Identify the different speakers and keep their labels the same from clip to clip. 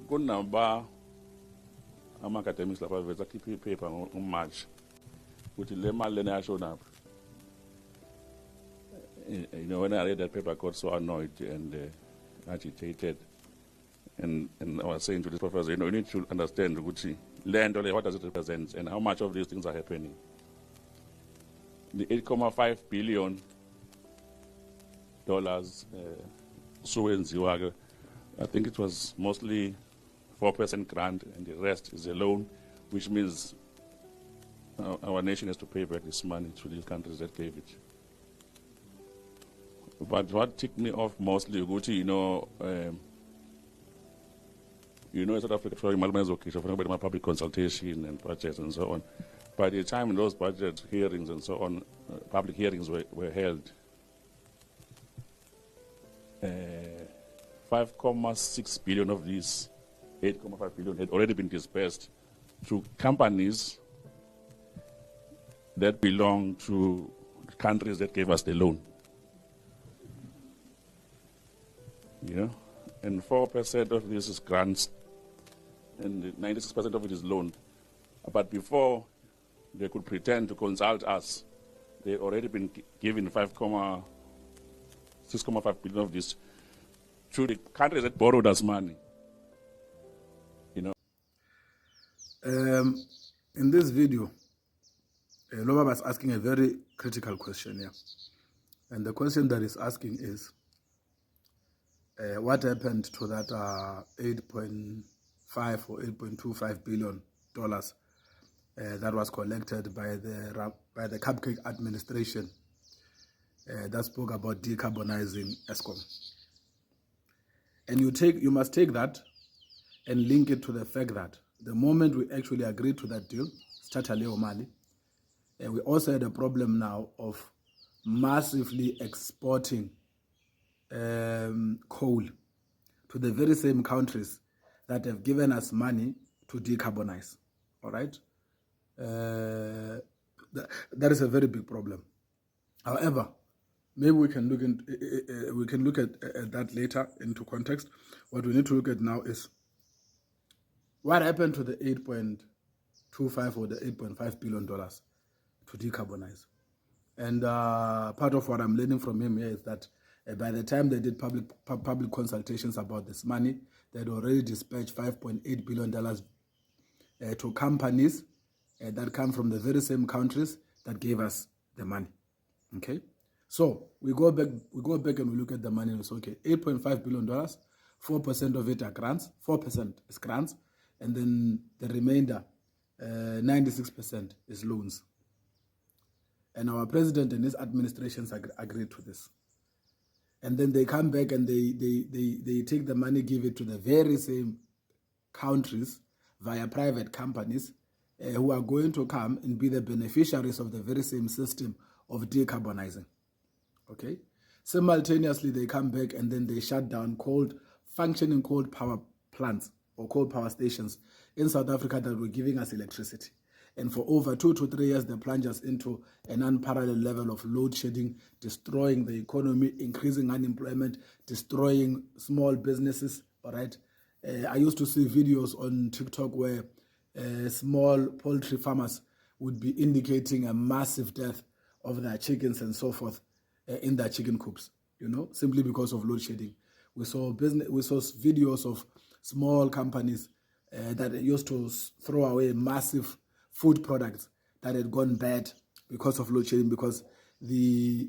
Speaker 1: kunamba ama-academics lapha vele akhiphe iphepha ngoMarch ukuthi le mali lena yashona phi. When I read that paper, I got so annoyed and agitated. And I was saying to this professor, you need to understand land, what does it represent and how much of these things are happening. The $8.5 billion I think it was mostly 4% grant and the rest is a loan, which means our nation has to pay back this money to these countries that gave it. But what ticked me off mostly, South Africa, for public consultation and budgets and so on. By the time those budget hearings and so on, public hearings were held, 5.6 billion of these 8.5 billion had already been dispersed to companies that belong to countries that gave us the loan. And 4% of this is grants, and 96% of it is loan. But before they could pretend to consult us, they already been given 6.5 billion of this to the countries that borrowed us money.
Speaker 2: In this video, Loba was asking a very critical question here. And the question that he's asking is, what happened to that 8.5 or $8.25 billion that was collected by the Cupcake administration that spoke about decarbonizing Eskom? And you must take that and link it to the fact that the moment we actually agreed to that deal, we also had a problem now of massively exporting coal to the very same countries that have given us money to decarbonize. All right, that is a very big problem. However, maybe we can look at that later into context. What we need to look at now is what happened to the 8.25 or the $8.5 billion to decarbonize. And part of what I'm learning from him here is that by the time they did public consultations about this money, they had already dispatched $5.8 billion to companies that come from the very same countries that gave us the money. Okay, so we go back and we look at the money and we say, okay, $8.5 billion, 4% of it are grants, 4% is grants, and then the remainder, 96% is loans. And our president and his administrations agreed to this. And then they come back and they take the money, give it to the very same countries via private companies who are going to come and be the beneficiaries of the very same system of decarbonizing. Okay? Simultaneously, they come back and then they shut down functioning coal power plants or coal power stations in South Africa that were giving us electricity. And for over 2 to 3 years, they plunged us into an unparalleled level of load shedding, destroying the economy, increasing unemployment, destroying small businesses. All right. I used to see videos on TikTok where small poultry farmers would be indicating a massive death of their chickens and so forth in their chicken coops, simply because of load shedding. We saw videos of small companies that used to throw away massive food products that had gone bad because of load shedding, because the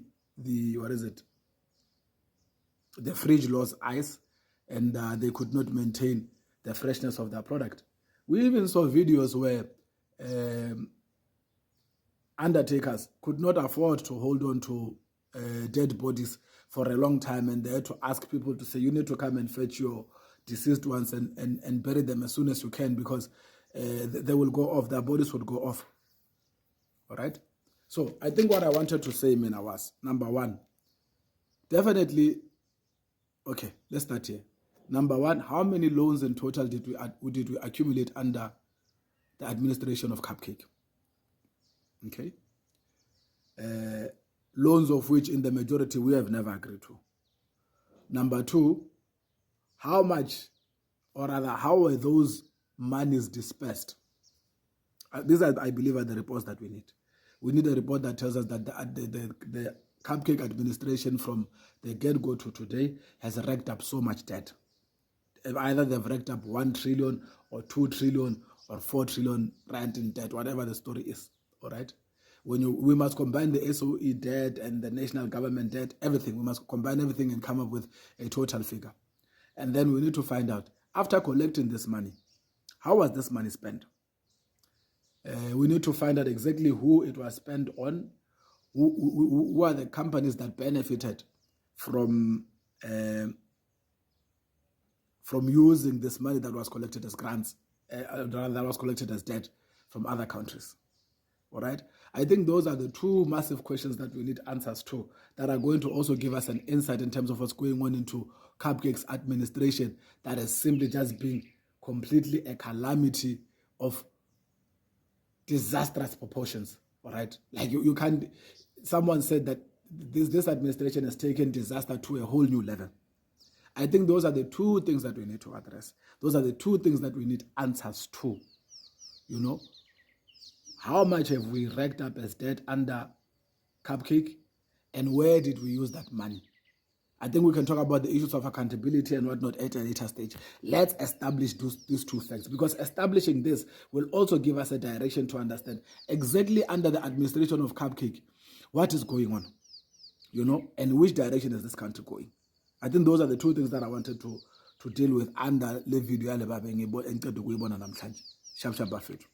Speaker 2: fridge lost ice and they could not maintain the freshness of their product. We even saw videos where undertakers could not afford to hold on to dead bodies for a long time, and they had to ask people to say, you need to come and fetch your deceased ones and bury them as soon as you can, because they will go off, their bodies would go off. All right? So I think what I wanted to say, Mina, was, number one, definitely, okay, let's start here. Number one, how many loans in total did we accumulate under the administration of Cupcake? Okay? Loans of which in the majority we have never agreed to. Number two, how much or rather, how were those monies dispersed? These are, I believe, are the reports that we need. We need a report that tells us that the Cupcake administration from the get-go to today has racked up so much debt. Either they've racked up 1 trillion or 2 trillion or 4 trillion rand in debt, whatever the story is, all right? We must combine the SOE debt and the national government debt, everything. We must combine everything and come up with a total figure. And then we need to find out, after collecting this money, how was this money spent? We need to find out exactly who it was spent on, who are the companies that benefited from using this money that was collected as grants, that was collected as debt from other countries. All right? I think those are the two massive questions that we need answers to, that are going to also give us an insight in terms of what's going on into Cupcake's administration that has simply just been completely a calamity of disastrous proportions. All right? Like you can't, someone said that this administration has taken disaster to a whole new level. I think those are the two things that we need to address. Those are the two things that we need answers to. You know, how much have we racked up as debt under Cupcake, and where did we use that money? I think we can talk about the issues of accountability and whatnot at a later stage. Let's establish these two facts, because establishing this will also give us a direction to understand exactly under the administration of Cupcake what is going on, you know, and which direction is this country going. I think those are the two things that I wanted to deal with under the video. Sharp, sharp, Buffett.